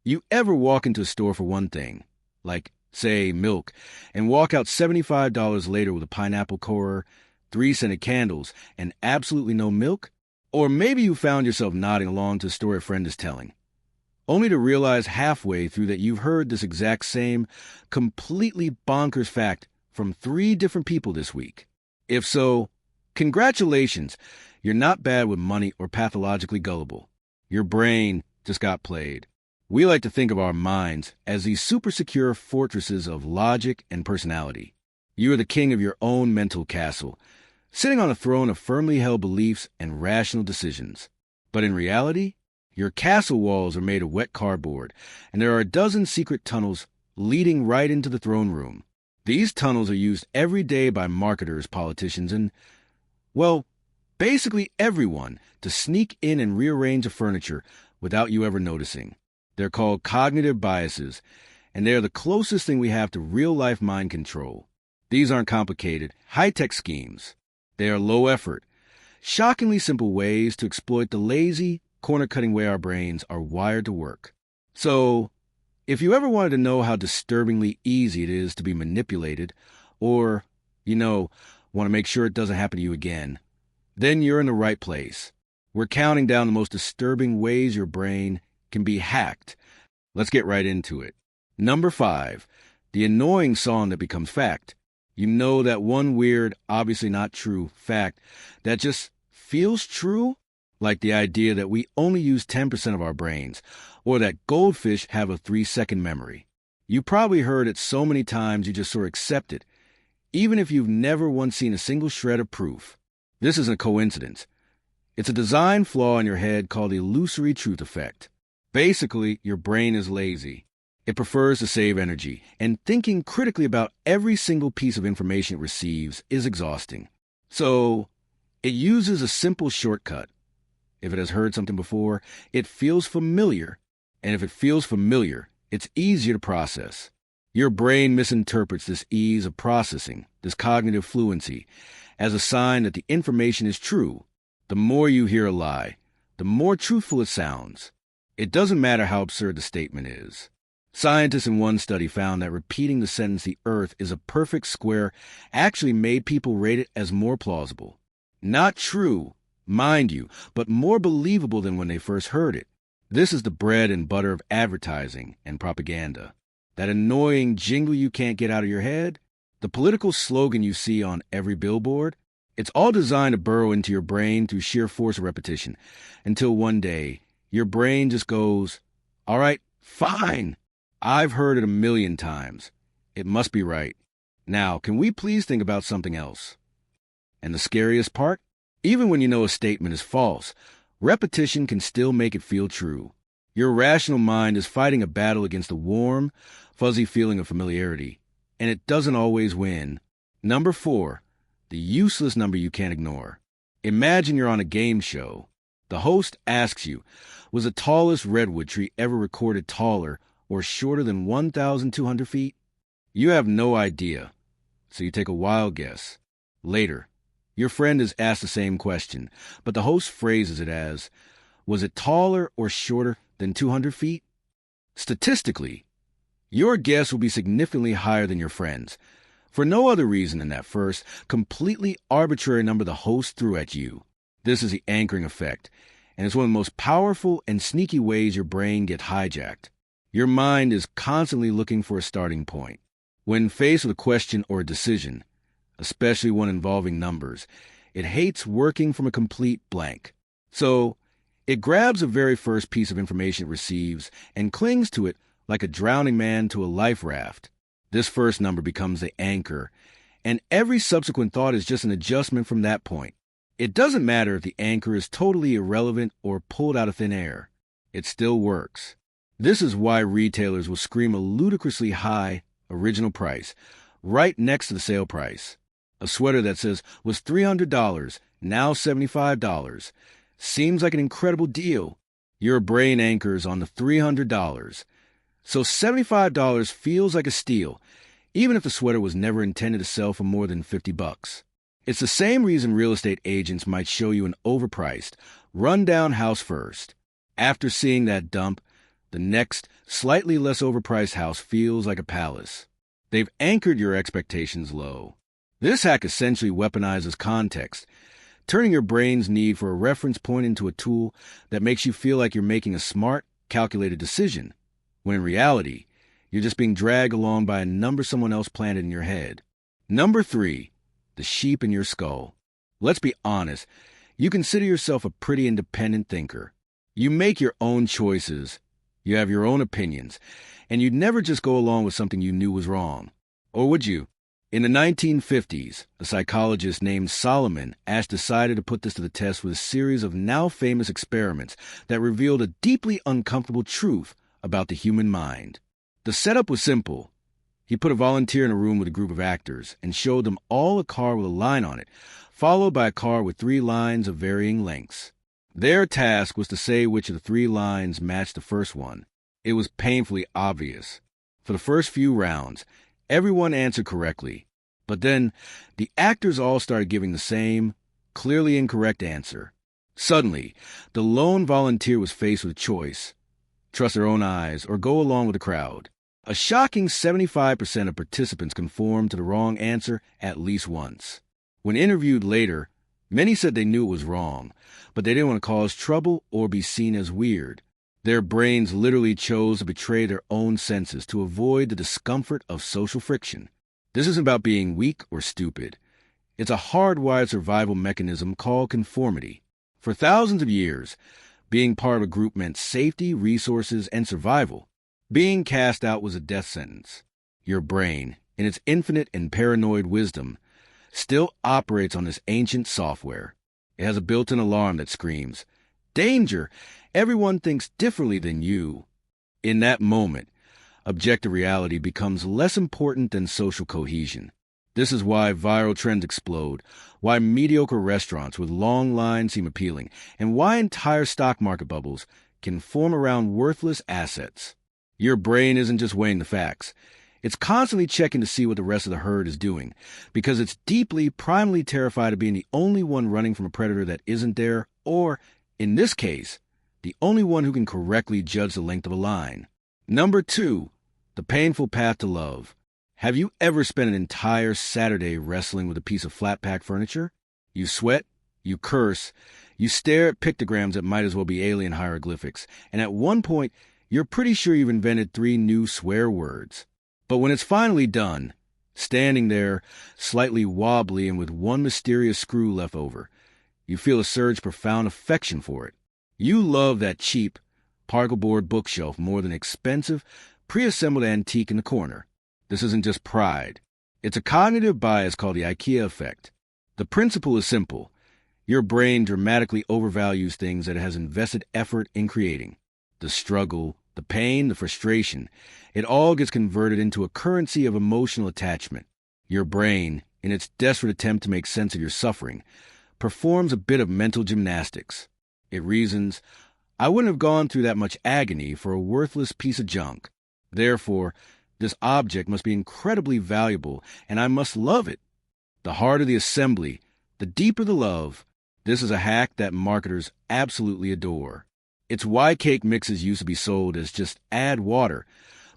You ever walk into a store for one thing, like, say, milk, and walk out $75 later with a pineapple corer, 3 scented candles, and absolutely no milk? Or maybe you found yourself nodding along to a story a friend is telling, only to realize halfway through that you've heard this exact same, completely bonkers fact from 3 different people this week. If so, congratulations, you're not bad with money or pathologically gullible. Your brain just got played. We like to think of our minds as these super secure fortresses of logic and personality. You are the king of your own mental castle, sitting on a throne of firmly held beliefs and rational decisions. But in reality, your castle walls are made of wet cardboard, and there are a dozen secret tunnels leading right into the throne room. These tunnels are used every day by marketers, politicians, and, well, basically everyone to sneak in and rearrange the furniture without you ever noticing. They're called cognitive biases, and they are the closest thing we have to real-life mind control. These aren't complicated, high-tech schemes. They are low-effort, shockingly simple ways to exploit the lazy, corner-cutting way our brains are wired to work. So, if you ever wanted to know how disturbingly easy it is to be manipulated, or, want to make sure it doesn't happen to you again, then you're in the right place. We're counting down the most disturbing ways your brain can be hacked. Let's get right into it. Number 5, the annoying song that becomes fact. You know that one weird, obviously not true fact that just feels true? Like the idea that we only use 10% of our brains, or that goldfish have a 3-second memory. You probably heard it so many times you just sort of accept it, even if you've never once seen a single shred of proof. This isn't a coincidence. It's a design flaw in your head called the illusory truth effect. Basically, your brain is lazy. It prefers to save energy, and thinking critically about every single piece of information it receives is exhausting. So, it uses a simple shortcut. If it has heard something before, it feels familiar. And if it feels familiar, it's easier to process. Your brain misinterprets this ease of processing, this cognitive fluency, as a sign that the information is true. The more you hear a lie, the more truthful it sounds. It doesn't matter how absurd the statement is. Scientists in one study found that repeating the sentence "the Earth is a perfect square" actually made people rate it as more plausible. Not true, mind you, but more believable than when they first heard it. This is the bread and butter of advertising and propaganda. That annoying jingle you can't get out of your head, the political slogan you see on every billboard, it's all designed to burrow into your brain through sheer force of repetition, until one day, your brain just goes, "All right, fine. I've heard it 1,000,000 times. It must be right. Now, can we please think about something else?" And the scariest part? Even when you know a statement is false, repetition can still make it feel true. Your rational mind is fighting a battle against a warm, fuzzy feeling of familiarity, and it doesn't always win. Number 4, the useless number you can't ignore. Imagine you're on a game show. The host asks you, was the tallest redwood tree ever recorded taller or shorter than 1,200 feet? You have no idea, so you take a wild guess. Later, your friend is asked the same question, but the host phrases it as, was it taller or shorter than 200 feet? Statistically, your guess will be significantly higher than your friend's, for no other reason than that first, completely arbitrary number the host threw at you. This is the anchoring effect, and it's one of the most powerful and sneaky ways your brain gets hijacked. Your mind is constantly looking for a starting point. When faced with a question or a decision, especially one involving numbers, it hates working from a complete blank. So, it grabs the very first piece of information it receives and clings to it like a drowning man to a life raft. This first number becomes the anchor, and every subsequent thought is just an adjustment from that point. It doesn't matter if the anchor is totally irrelevant or pulled out of thin air. It still works. This is why retailers will scream a ludicrously high original price right next to the sale price. A sweater that says was $300, now $75. Seems like an incredible deal. Your brain anchors on the $300. So $75 feels like a steal, even if the sweater was never intended to sell for more than $50. It's the same reason real estate agents might show you an overpriced, run-down house first. After seeing that dump, The next, slightly less overpriced house feels like a palace. They've anchored your expectations low. This hack essentially weaponizes context, turning your brain's need for a reference point into a tool that makes you feel like you're making a smart, calculated decision, when in reality, you're just being dragged along by a number someone else planted in your head. Number 3, the sheep in your skull. Let's be honest, you consider yourself a pretty independent thinker. You make your own choices, you have your own opinions, and you'd never just go along with something you knew was wrong. Or would you? In the 1950s, a psychologist named Solomon Asch decided to put this to the test with a series of now-famous experiments that revealed a deeply uncomfortable truth about the human mind. The setup was simple. He put a volunteer in a room with a group of actors and showed them all a car with a line on it, followed by a car with 3 lines of varying lengths. Their task was to say which of the 3 lines matched the first one. It was painfully obvious. For the first few rounds, everyone answered correctly, but then the actors all started giving the same, clearly incorrect answer. Suddenly, the lone volunteer was faced with a choice: trust their own eyes or go along with the crowd. A shocking 75% of participants conformed to the wrong answer at least once. When interviewed later, many said they knew it was wrong, but they didn't want to cause trouble or be seen as weird. Their brains literally chose to betray their own senses to avoid the discomfort of social friction. This isn't about being weak or stupid. It's a hardwired survival mechanism called conformity. For thousands of years, being part of a group meant safety, resources, and survival. Being cast out was a death sentence. Your brain, in its infinite and paranoid wisdom, still operates on this ancient software. It has a built-in alarm that screams, "Danger! Everyone thinks differently than you." In that moment, objective reality becomes less important than social cohesion. This is why viral trends explode, why mediocre restaurants with long lines seem appealing, and why entire stock market bubbles can form around worthless assets. Your brain isn't just weighing the facts. It's constantly checking to see what the rest of the herd is doing, because it's deeply, primarily terrified of being the only one running from a predator that isn't there, or, in this case, the only one who can correctly judge the length of a line. Number 2, the painful path to love. Have you ever spent an entire Saturday wrestling with a piece of flat-pack furniture? You sweat, you curse, you stare at pictograms that might as well be alien hieroglyphics, and at one point, you're pretty sure you've invented 3 new swear words. But when it's finally done, standing there, slightly wobbly and with one mysterious screw left over, you feel a surge of profound affection for it. You love that cheap, particle board bookshelf more than expensive, pre-assembled antique in the corner. This isn't just pride. It's a cognitive bias called the IKEA effect. The principle is simple. Your brain dramatically overvalues things that it has invested effort in creating. The struggle, the pain, the frustration, it all gets converted into a currency of emotional attachment. Your brain, in its desperate attempt to make sense of your suffering, performs a bit of mental gymnastics. It reasons, I wouldn't have gone through that much agony for a worthless piece of junk. Therefore, this object must be incredibly valuable, and I must love it. The harder the assembly, the deeper the love. This is a hack that marketers absolutely adore. It's why cake mixes used to be sold as just add water,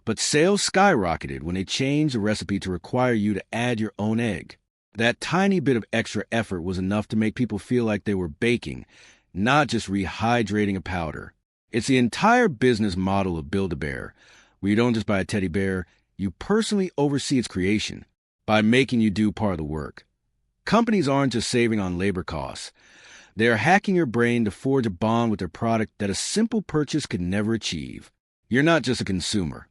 but sales skyrocketed when they changed the recipe to require you to add your own egg. That tiny bit of extra effort was enough to make people feel like they were baking, not just rehydrating a powder. It's the entire business model of Build-A-Bear, where you don't just buy a teddy bear, you personally oversee its creation by making you do part of the work. Companies aren't just saving on labor costs. They are hacking your brain to forge a bond with their product that a simple purchase could never achieve. You're not just a consumer.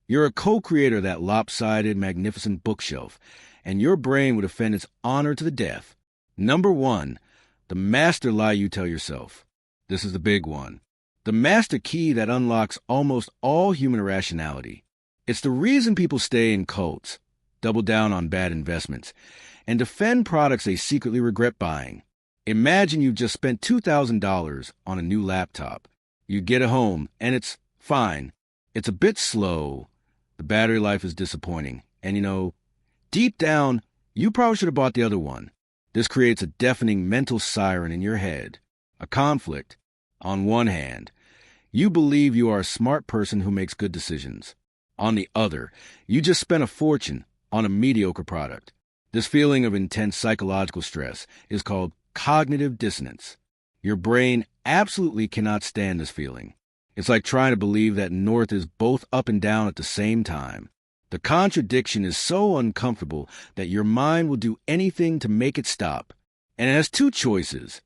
You're a co-creator of that lopsided, magnificent bookshelf, and your brain would defend its honor to the death. Number 1, the master lie you tell yourself. This is the big one. The master key that unlocks almost all human irrationality. It's the reason people stay in cults, double down on bad investments, and defend products they secretly regret buying. Imagine you've just spent $2,000 on a new laptop. You get it home, and it's fine. It's a bit slow. The battery life is disappointing. And deep down, you probably should have bought the other one. This creates a deafening mental siren in your head. A conflict. On one hand, You believe you are a smart person who makes good decisions. On the other, you just spent a fortune on a mediocre product. This feeling of intense psychological stress is called cognitive dissonance. Your brain absolutely cannot stand this feeling. It's like trying to believe that north is both up and down at the same time. The contradiction is so uncomfortable that your mind will do anything to make it stop. And it has two choices.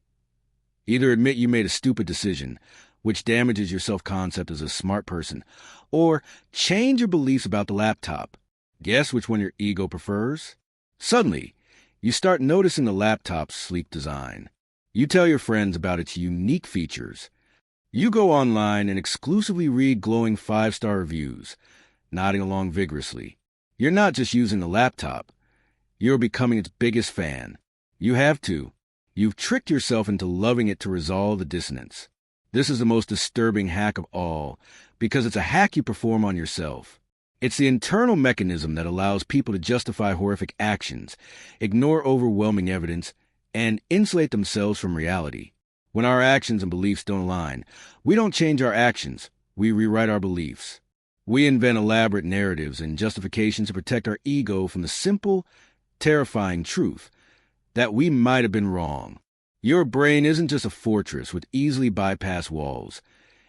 Either admit you made a stupid decision, which damages your self-concept as a smart person, or change your beliefs about the laptop. Guess which one your ego prefers? Suddenly, you start noticing the laptop's sleek design. You tell your friends about its unique features. You go online and exclusively read glowing 5-star reviews, nodding along vigorously. You're not just using the laptop. You're becoming its biggest fan. You have to. You've tricked yourself into loving it to resolve the dissonance. This is the most disturbing hack of all, because it's a hack you perform on yourself. It's the internal mechanism that allows people to justify horrific actions, ignore overwhelming evidence, and insulate themselves from reality. When our actions and beliefs don't align, we don't change our actions, we rewrite our beliefs. We invent elaborate narratives and justifications to protect our ego from the simple, terrifying truth that we might have been wrong. Your brain isn't just a fortress with easily bypassed walls.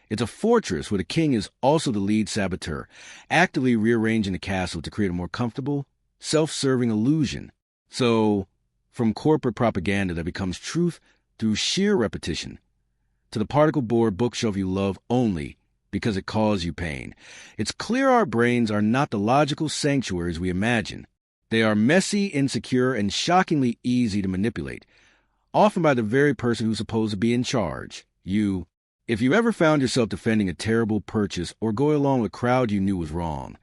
It's a fortress where the king is also the lead saboteur, actively rearranging the castle to create a more comfortable, self-serving illusion. So, from corporate propaganda that becomes truth through sheer repetition, to the particle board bookshelf you love only because it caused you pain, it's clear our brains are not the logical sanctuaries we imagine. They are messy, insecure, and shockingly easy to manipulate, often by the very person who's supposed to be in charge, you. If you ever found yourself defending a terrible purchase or going along with a crowd you knew was wrong,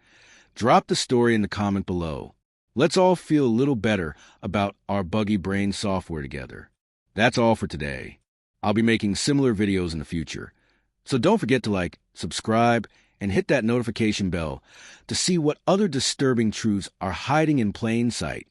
drop the story in the comment below. Let's all feel a little better about our buggy brain software together. That's all for today. I'll be making similar videos in the future. So don't forget to like, subscribe, and hit that notification bell to see what other disturbing truths are hiding in plain sight.